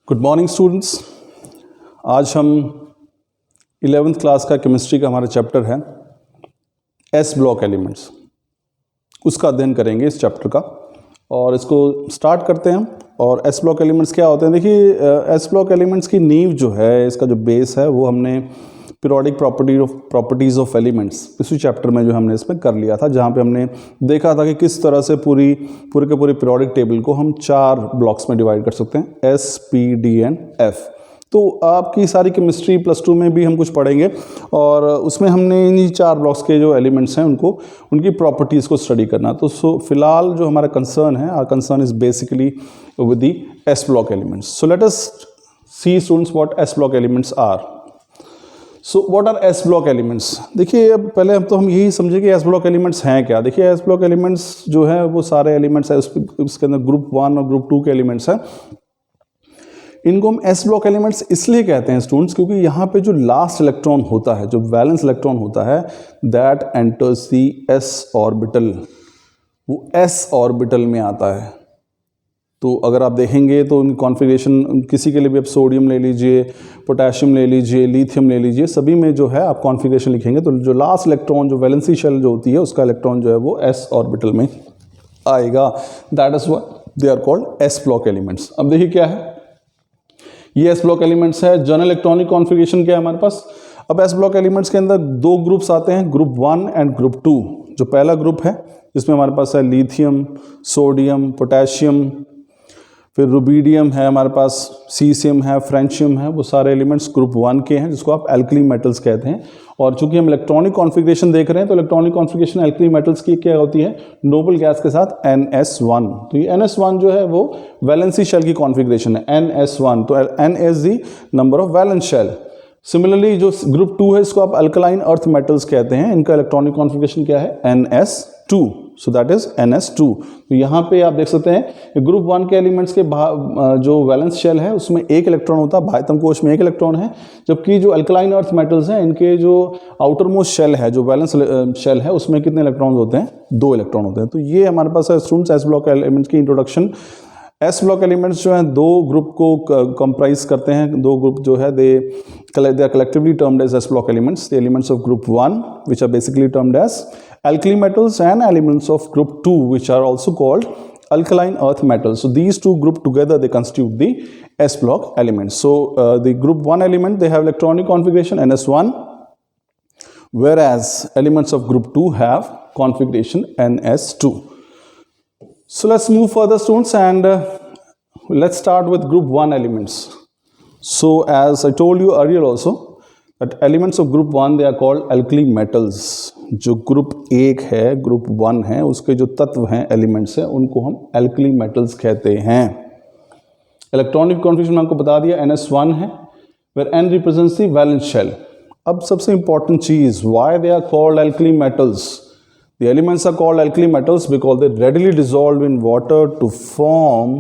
Good morning students. आज हम 11th class का केमिस्ट्री का हमारा चैप्टर है एस ब्लॉक एलिमेंट्स, उसका अध्ययन करेंगे इस चैप्टर का। और इसको स्टार्ट करते हैं हम। और एस ब्लॉक एलिमेंट्स क्या होते हैं? देखिए, एस ब्लॉक एलिमेंट्स की नींव जो है, इसका जो बेस है, वो हमने पीरियोडिक प्रॉपर्टीज़ ऑफ एलिमेंट्स इसी चैप्टर में जो हमने इसमें कर लिया था, जहाँ पे हमने देखा था कि किस तरह से पूरे के पूरे पीरियोडिक टेबल को हम 4 ब्लॉक्स में डिवाइड कर सकते हैं, S, P, D and F. तो आपकी सारी केमिस्ट्री +2 में भी हम कुछ पढ़ेंगे और उसमें हमने इन्हीं 4 ब्लॉक्स के जो एलिमेंट्स हैं उनकी प्रॉपर्टीज़ को स्टडी करना। तो फिलहाल जो हमारा कंसर्न है, our concern is basically with the S block elements. So let us see students what S block elements are. So what are S block elements? देखिए, अब पहले हम यही समझे कि एस ब्लॉक एलिमेंट्स हैं क्या। देखिए, एस ब्लॉक एलिमेंट्स जो है वो सारे एलिमेंट्स है, उसके अंदर ग्रुप 1 और ग्रुप 2 के एलिमेंट्स हैं। इनको हम एस ब्लॉक एलिमेंट्स इसलिए कहते हैं स्टूडेंट्स, क्योंकि यहाँ पे जो लास्ट इलेक्ट्रॉन होता है, जो वैलेंस इलेक्ट्रॉन होता है, that enters the S orbital, वो एस ऑर्बिटल में आता है। तो अगर आप देखेंगे तो उनकी कॉन्फ़िगरेशन किसी के लिए भी, आप सोडियम ले लीजिए, पोटेशियम ले लीजिए, लिथियम ले लीजिए, सभी में जो है आप कॉन्फ़िगरेशन लिखेंगे तो जो लास्ट इलेक्ट्रॉन, जो वैलेंसी शेल जो होती है, उसका इलेक्ट्रॉन जो है वो एस ऑर्बिटल में आएगा। That is why they are called S block elements. अब देखिए क्या है, ये एस ब्लॉक एलिमेंट्स है। जनरल इलेक्ट्रॉनिक कॉन्फ़िगरेशन क्या है हमारे पास? अब एस ब्लॉक एलिमेंट्स के अंदर 2 ग्रुप्स आते हैं, ग्रुप 1 एंड ग्रुप 2। जो पहला ग्रुप है जिसमें हमारे पास है लिथियम, सोडियम, पोटेशियम, फिर रुबीडियम है हमारे पास, सीसियम है, फ्रेंशियम है, वो सारे एलिमेंट्स ग्रुप 1 के हैं, जिसको आप एल्कली मेटल्स कहते हैं। और चूंकि हम इलेक्ट्रॉनिक कॉन्फ़िगरेशन देख रहे हैं, तो इलेक्ट्रॉनिक कॉन्फ़िगरेशन एल्कली मेटल्स की क्या होती है? नोबल गैस के साथ NS1। तो ये NS1 जो है वो वैलेंसी शेल की कॉन्फ़िगरेशन है, NS1। तो N is the number of valence shell. Similarly जो ग्रुप 2 है, इसको आप अल्कलाइन अर्थ मेटल्स कहते हैं। इनका इलेक्ट्रॉनिक कॉन्फ़िगरेशन क्या है? NS2। So that is NS2। तो यहाँ पे आप देख सकते हैं ग्रुप 1 के एलिमेंट्स के जो वैलेंस शेल है उसमें 1 इलेक्ट्रॉन होता है, बाह्यतम कोश में 1 इलेक्ट्रॉन है। जबकि जो अल्कलाइन अर्थ मेटल्स हैं, इनके जो आउटर मोस्ट शेल है, जो वैलेंस शेल है, उसमें कितने इलेक्ट्रॉन होते हैं? 2 इलेक्ट्रॉन होते हैं। तो ये हमारे पास है स्टूडेंट्स एस ब्लॉक एलिमेंट्स की इंट्रोडक्शन। एस ब्लॉक एलिमेंट्स जो हैं 2 ग्रुप को कंप्राइज करते हैं। 2 ग्रुप जो है they are collectively termed as S block elements. The elements of group 1 which are basically termed as alkali metals, and elements of group 2 which are also called alkaline earth metals. So these 2 group together they constitute the S block elements. So the group 1 element, they have electronic configuration NS1, whereas elements of group 2 have configuration NS2. So let's move further students, and let's start with group 1 elements. So as I told you earlier also that elements of group 1 they are called alkali metals. जो group 1 है, group 1 है, उसके जो तत्व हैं, elements हैं, उनको हम alkali metals कहते हैं। इलेक्ट्रॉनिक कॉन्फ़िगरेशन आपको बता दिया, NS1 है, where N represents the valence shell. अब सबसे इंपॉर्टेंट चीज, why they are called alkali metals? The elements are called alkali metals because they readily dissolve in water to form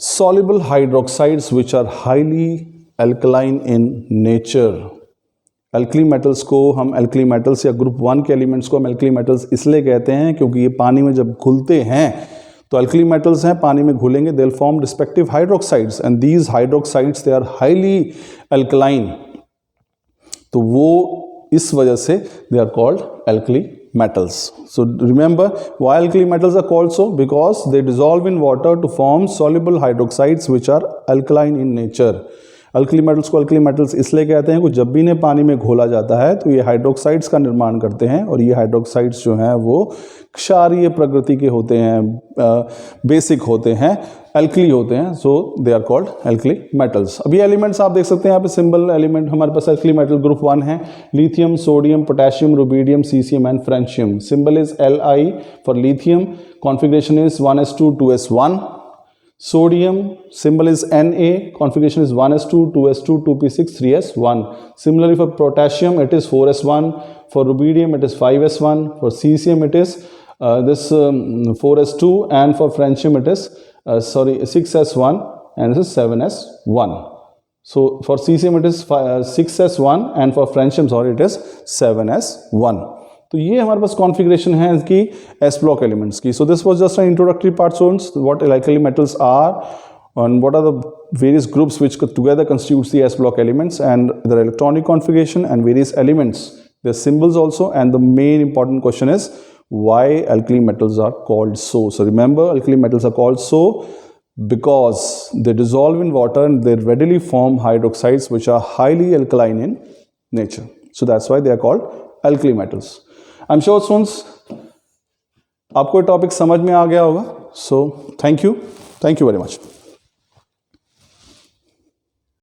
soluble hydroxides which are highly alkaline in nature. Alkali metals को हम alkali metals या group 1 के elements को हम alkali metals इसलिए कहते हैं क्योंकि ये पानी में जब घुलते हैं तो एल्कली मेटल्स हैं, पानी में घुलेंगे, they will form respective hydroxides, and these hydroxides they are highly alkaline. तो वो इस वजह से they are called alkali metals. So remember why alkali metals are called so? Because they dissolve in water to form soluble hydroxides which are alkaline in nature. Alkali metals को alkali metals इसलिए कहते हैं कि जब भी इन्हें पानी में घोला जाता है तो ये हाइड्रोक्साइड्स का निर्माण करते हैं, और ये हाइड्रोक्साइड्स जो हैं वो क्षारीय प्रकृति के होते हैं, बेसिक होते हैं, एल्कली होते हैं। So they are called alkali metals. अब ये एलिमेंट्स आप देख सकते हैं यहाँ पे सिंबल एलिमेंट हमारे पास एल्कली मेटल ग्रुप 1 है, lithium, sodium, potassium, rubidium, caesium and francium. Symbol is Li for lithium, configuration is 1s2 2s1. Sodium symbol is Na, configuration is 1s2 2s2 2p6 3s1. Similarly for potassium it is 4s1, for rubidium it is 5s1, for cesium it is 4s2, and for francium it is 6s1, and this is 7s1. So for cesium it is 6s1, and for francium it is 7s1. तो ये हमारे पास configuration है इसकी S block elements की। So this was just an introductory part students, what alkali metals are, on what are the various groups which together constitutes the S block elements and their electronic configuration and various elements, their symbols also, and the main important question is why alkali metals are called so. So remember, alkali metals are called so because they dissolve in water and they readily form hydroxides which are highly alkaline in nature. So that's why they are called alkali metals. I'm sure students आपको topic समझ में आ गया होगा. So thank you very much.